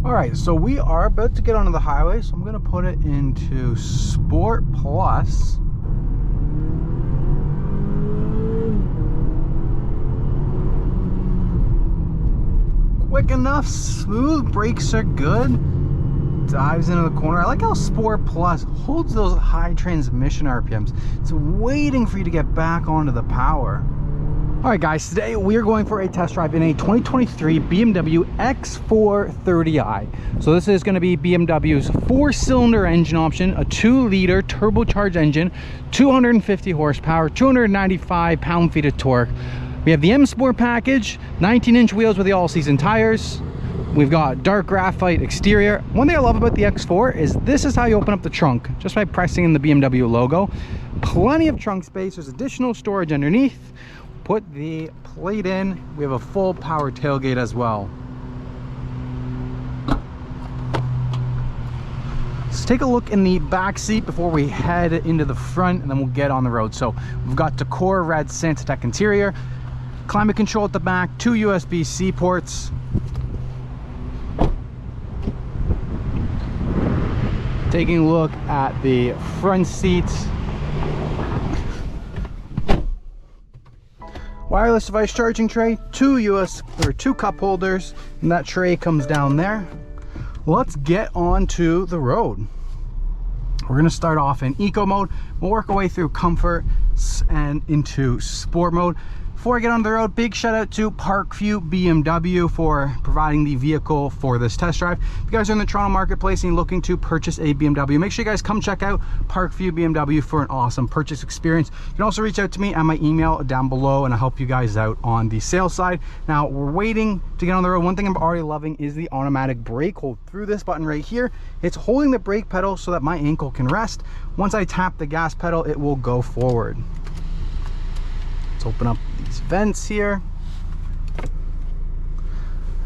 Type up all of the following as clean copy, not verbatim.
All right, so we are about to get onto the highway, so I'm gonna put it into Sport Plus. Quick enough, smooth, brakes are good. Dives into the corner. I like how Sport Plus holds those high transmission RPMs. It's waiting for you to get back onto the power. All right, guys, today we are going for a test drive in a 2023 BMW X4 30i. So this is going to be BMW's 4-cylinder engine option, a 2-liter turbocharged engine, 250 horsepower, 295 pound-feet of torque. We have the M Sport package, 19-inch wheels with the all-season tires. We've got dark graphite exterior. One thing I love about the X4 is this is how you open up the trunk, just by pressing in the BMW logo. Plenty of trunk space. There's additional storage underneath. Put the plate in. We have a full power tailgate as well. Let's take a look in the back seat before we head into the front, and then we'll get on the road. So we've got Decor red Santec interior, climate control at the back, 2 USB-C ports. Taking a look at the front seats. Wireless device charging tray, 2 cup holders, and that tray comes down there. Let's get on to the road. We're going to start off in eco mode. We'll work our way through comfort and into sport mode. Before I get on the road, big shout out to Parkview BMW for providing the vehicle for this test drive. If you guys are in the Toronto marketplace and you're looking to purchase a BMW, make sure you guys come check out Parkview BMW for an awesome purchase experience. You can also reach out to me at my email down below, and I'll help you guys out on the sales side. Now, we're waiting to get on the road. One thing I'm already loving is the automatic brake. Hold through this button right here. It's holding the brake pedal so that my ankle can rest. Once I tap the gas pedal, it will go forward. Let's open up these vents here.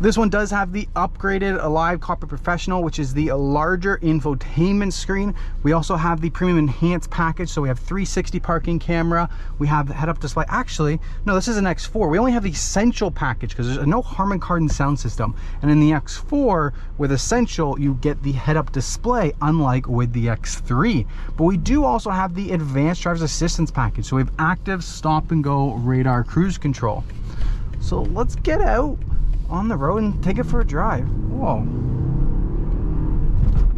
This one does have the upgraded Alive Cockpit Professional, which is the larger infotainment screen. We also have the Premium Enhanced package, so we have 360 parking camera. We have the head-up display. Actually, no, this is an X4. We only have the Essential package because there's no Harman Kardon sound system. And in the X4, with Essential, you get the head-up display, unlike with the X3. But we do also have the Advanced Driver's Assistance package. So we have active stop-and-go radar cruise control. So let's get out on the road and take it for a drive. Whoa.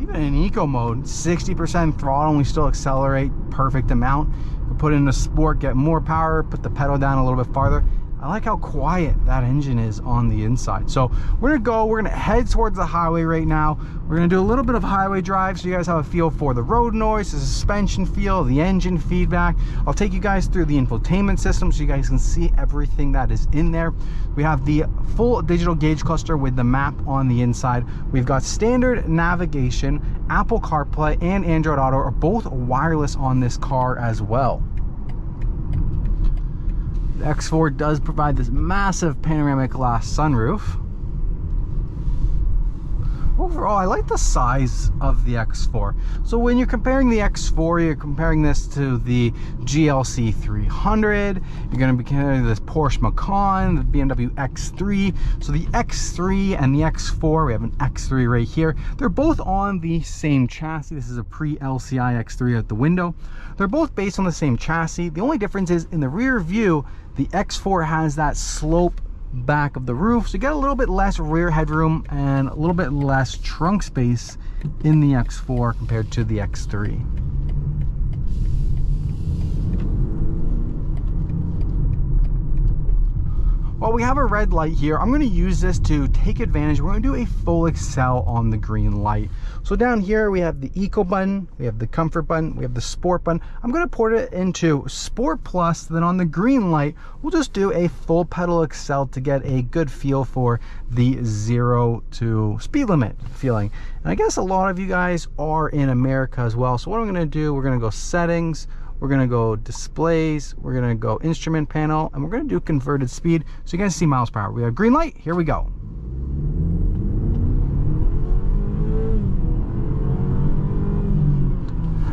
Even in eco mode, 60% throttle, and we still accelerate perfect amount. We put it into sport, get more power, put the pedal down a little bit farther. I like how quiet that engine is on the inside. So we're gonna head towards the highway right now. We're gonna do a little bit of highway drive so you guys have a feel for the road noise, the suspension feel, the engine feedback. I'll take you guys through the infotainment system so you guys can see everything that is in there. We have the full digital gauge cluster with the map on the inside. We've got standard navigation, Apple CarPlay, and Android Auto are both wireless on this car as well. The X4 does provide this massive panoramic glass sunroof. Overall, I like the size of the X4. So when you're comparing the X4, you're comparing this to the GLC 300. You're going to be comparing this Porsche Macan, the BMW X3. So the X3 and the X4, we have an X3 right here. They're both on the same chassis. This is a pre-LCI X3 out the window. They're both based on the same chassis. The only difference is in the rear view, the X4 has that slope back of the roof, so you get a little bit less rear headroom and a little bit less trunk space in the X4 compared to the X3. Well, we have a red light here. I'm going to use this to take advantage. We're going to do a full excel on the green light. So down here we have the Eco button, we have the Comfort button, we have the Sport button. I'm going to put it into Sport Plus, then on the green light we'll just do a full pedal excel to get a good feel for the 0 to speed limit feeling. And I guess a lot of you guys are in America as well. So what I'm going to do, we're going to go settings, we're going to go displays, we're going to go instrument panel, and we're going to do converted speed so you guys see miles per hour. We have green light, here we go.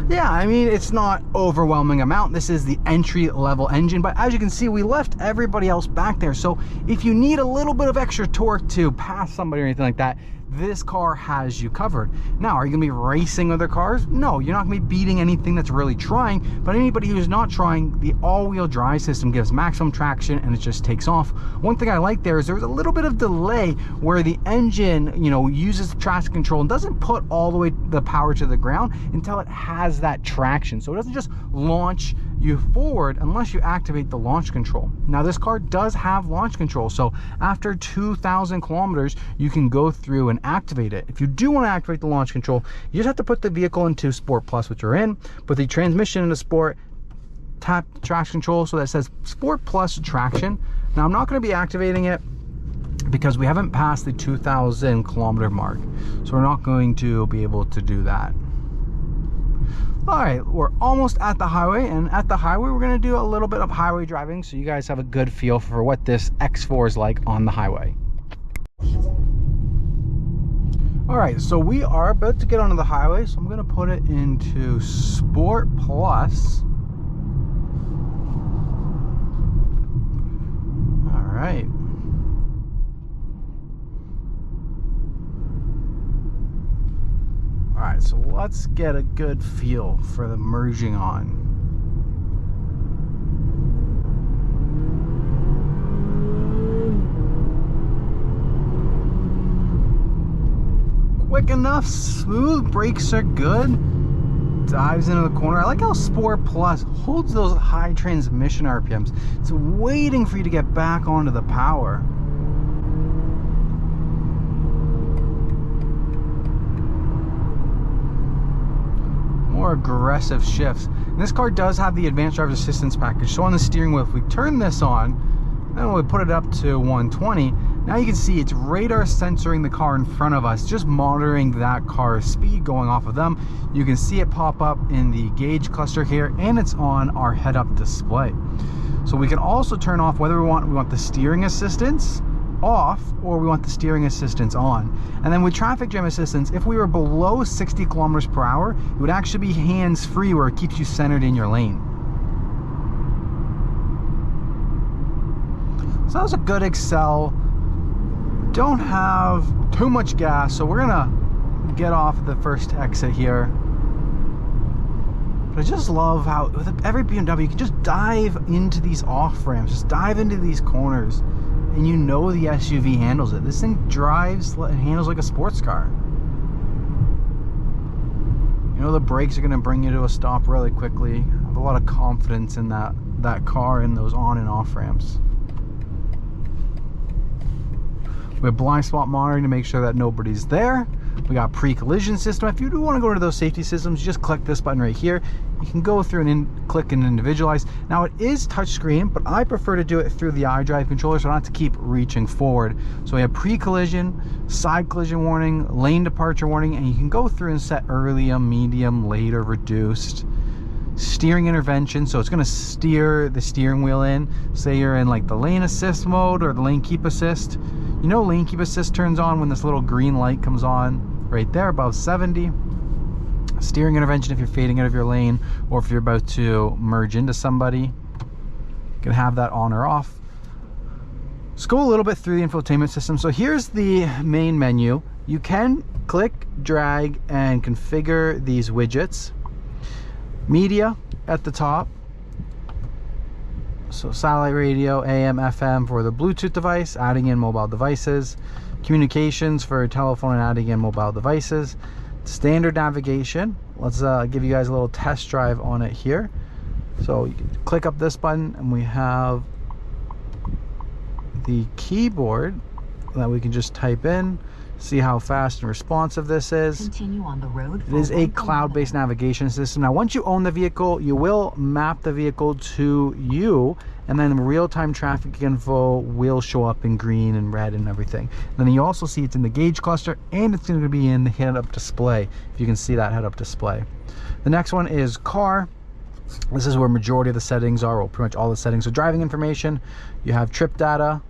Yeah, I mean, it's not overwhelming amount. This is the entry level engine, but as you can see, we left everybody else back there. So if you need a little bit of extra torque to pass somebody or anything like that, this car has you covered. Now, are you gonna be racing other cars? No, you're not gonna be beating anything that's really trying, but anybody who's not trying, the all-wheel drive system gives maximum traction and it just takes off. One thing I like there is there's a little bit of delay where the engine, you know, uses traction control and doesn't put all the way the power to the ground until it has that traction. So it doesn't just launch you forward unless you activate the launch control. Now this car does have launch control, so after 2,000 kilometers you can go through and activate it. If you do want to activate the launch control, you just have to put the vehicle into Sport Plus, which you're in, put the transmission into Sport, tap traction control so that says Sport Plus traction. Now I'm not going to be activating it because we haven't passed the 2,000 kilometer mark, so we're not going to be able to do that. All right, we're almost at the highway, and at the highway we're going to do a little bit of highway driving so you guys have a good feel for what this X4 is like on the highway. All right, so we are about to get onto the highway, so I'm going to put it into Sport Plus. All right. All right, so let's get a good feel for the merging on. Quick enough, smooth, brakes are good, dives into the corner. I like how Sport Plus holds those high transmission RPMs. It's waiting for you to get back onto the power. More aggressive shifts. And this car does have the advanced driver assistance package. So on the steering wheel, if we turn this on and we put it up to 120, now you can see it's radar sensoring the car in front of us, just monitoring that car's speed going off of them. You can see it pop up in the gauge cluster here, and it's on our head-up display. So we can also turn off whether we want the steering assistance off or we want the steering assistance on. And then with traffic jam assistance, if we were below 60 kilometers per hour, it would actually be hands-free where it keeps you centered in your lane. So that was a good Excel. Don't have too much gas, so we're gonna get off the first exit here. But I just love how with every BMW you can just dive into these off ramps, just dive into these corners, and you know the SUV handles it. This thing handles like a sports car. You know the brakes are gonna bring you to a stop really quickly. I have a lot of confidence in that car and those on and off ramps. We have blind spot monitoring to make sure that nobody's there. We got pre-collision system. If you do want to go to those safety systems, you just click this button right here. You can go through and click and individualize. Now it is touchscreen, but I prefer to do it through the iDrive controller so I don't have to keep reaching forward. So we have pre-collision, side collision warning, lane departure warning, and you can go through and set early, medium, late, or reduced. Steering intervention, so it's going to steer the steering wheel in. Say you're in like the lane assist mode or the lane keep assist. You know lane keep assist turns on when this little green light comes on right there above 70. Steering intervention if you're fading out of your lane or if you're about to merge into somebody. You can have that on or off. Let's go a little bit through the infotainment system. So here's the main menu. You can click, drag, and configure these widgets. Media at the top. So satellite radio, AM, FM for the Bluetooth device, adding in mobile devices. Communications for telephone and adding in mobile devices. Standard navigation. Let's give you guys a little test drive on it here. So you can click up this button and we have the keyboard that we can just type in. See how fast and responsive this is. Continue on the road. It is a cloud-based navigation system. Now, once you own the vehicle, you will map the vehicle to you, and then real-time traffic info will show up in green and red and everything. And then you also see it's in the gauge cluster, and it's going to be in the head-up display, if you can see that head-up display. The next one is car. This is where majority of the settings are, well, pretty much all the settings. So driving information, you have trip data,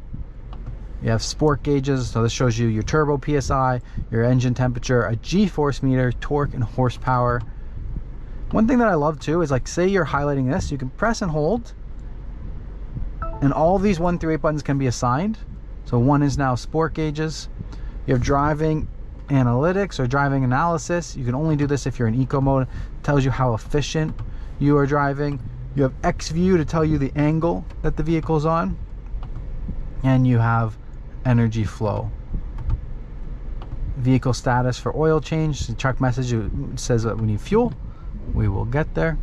you have sport gauges, so this shows you your turbo PSI, your engine temperature, a G-force meter, torque, and horsepower. One thing that I love too is, like, say you're highlighting this, you can press and hold, and all these 1 through 8 buttons can be assigned. So 1 is now sport gauges. You have driving analytics or driving analysis. You can only do this if you're in eco mode. It tells you how efficient you are driving. You have X view to tell you the angle that the vehicle's on. And you have energy flow. Vehicle status for oil change. The truck message says that we need fuel. We will get there.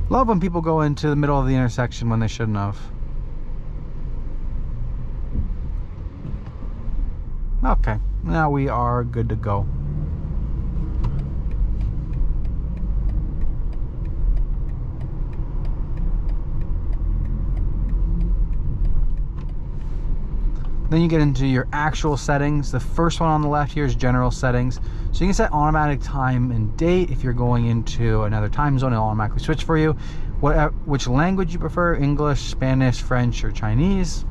Love when people go into the middle of the intersection when they shouldn't have. Okay, now we are good to go. Then you get into your actual settings. The first one on the left here is general settings. So you can set automatic time and date. If you're going into another time zone, it'll automatically switch for you. Which language you prefer, English, Spanish, French, or Chinese.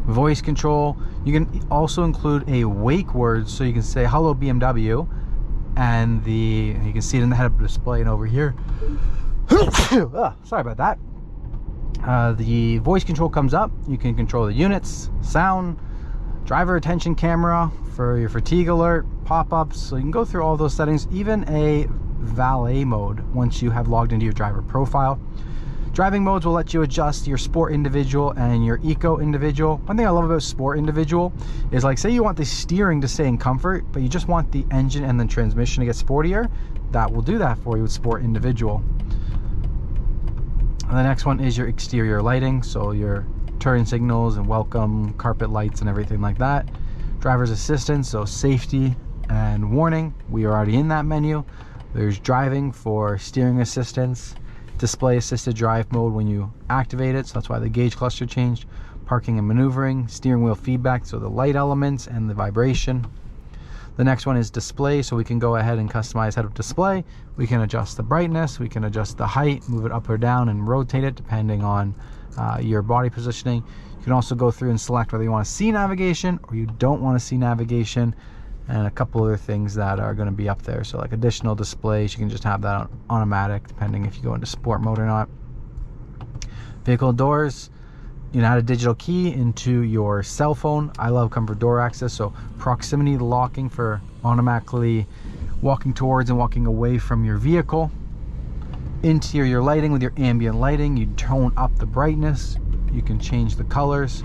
Voice control. You can also include a wake word, so you can say hello BMW, and you can see it in the head-up display and over here. Sorry about that. The voice control comes up. You can control the units, sound, driver attention camera for your fatigue alert, pop-ups. So you can go through all those settings, even a valet mode once you have logged into your driver profile. Driving modes will let you adjust your sport individual and your eco individual. One thing I love about sport individual is, like, say you want the steering to stay in comfort, but you just want the engine and the transmission to get sportier, that will do that for you with sport individual. And the next one is your exterior lighting, so your turn signals and welcome, carpet lights and everything like that. Driver's assistance, so safety and warning. We are already in that menu. There's driving for steering assistance. Display assisted drive mode when you activate it, so that's why the gauge cluster changed. Parking and maneuvering, steering wheel feedback, so the light elements and the vibration. The next one is display, so we can go ahead and customize head-up display. We can adjust the brightness, we can adjust the height, move it up or down, and rotate it depending on your body positioning. You can also go through and select whether you want to see navigation or you don't want to see navigation, and a couple other things that are going to be up there. So like additional displays, you can just have that on automatic depending if you go into sport mode or not. Vehicle doors, you can add a digital key into your cell phone. I love comfort door access, so proximity locking for automatically walking towards and walking away from your vehicle. Interior lighting with your ambient lighting, you tone up the brightness, you can change the colors.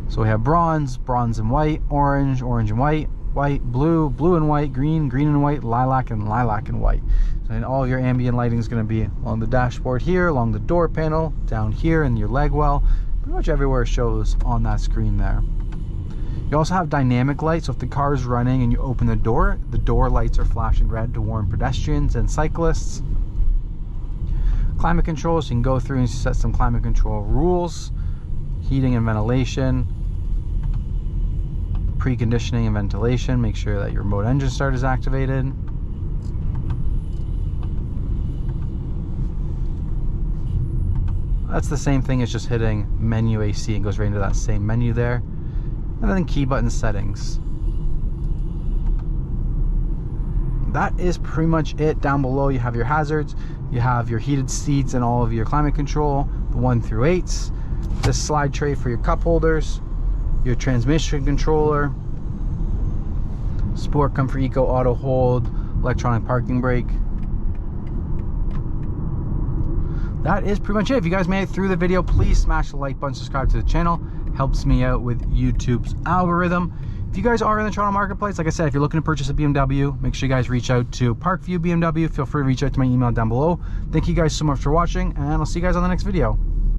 So we have bronze, bronze and white, orange, orange and white, white, blue, blue and white, green, green and white, lilac and white. And all of your ambient lighting is going to be along the dashboard here, along the door panel, down here in your leg well. Pretty much everywhere it shows on that screen there. You also have dynamic lights, so if the car is running and you open the door lights are flashing red to warn pedestrians and cyclists. Climate control, so you can go through and set some climate control rules. Heating and ventilation. Preconditioning and ventilation, make sure that your remote engine start is activated. That's the same thing as just hitting menu AC. It goes right into that same menu there. And then key button settings. That is pretty much it. Down below you have your hazards, you have your heated seats and all of your climate control, the 1 through 8s, this slide tray for your cup holders, your transmission controller, sport, comfort, eco, auto hold, electronic parking brake. That is pretty much it. If you guys made it through the video, please smash the like button, subscribe to the channel. Helps me out with YouTube's algorithm. If you guys are in the Toronto marketplace, like I said, if you're looking to purchase a BMW, make sure you guys reach out to Parkview BMW. Feel free to reach out to my email down below. Thank you guys so much for watching, and I'll see you guys on the next video.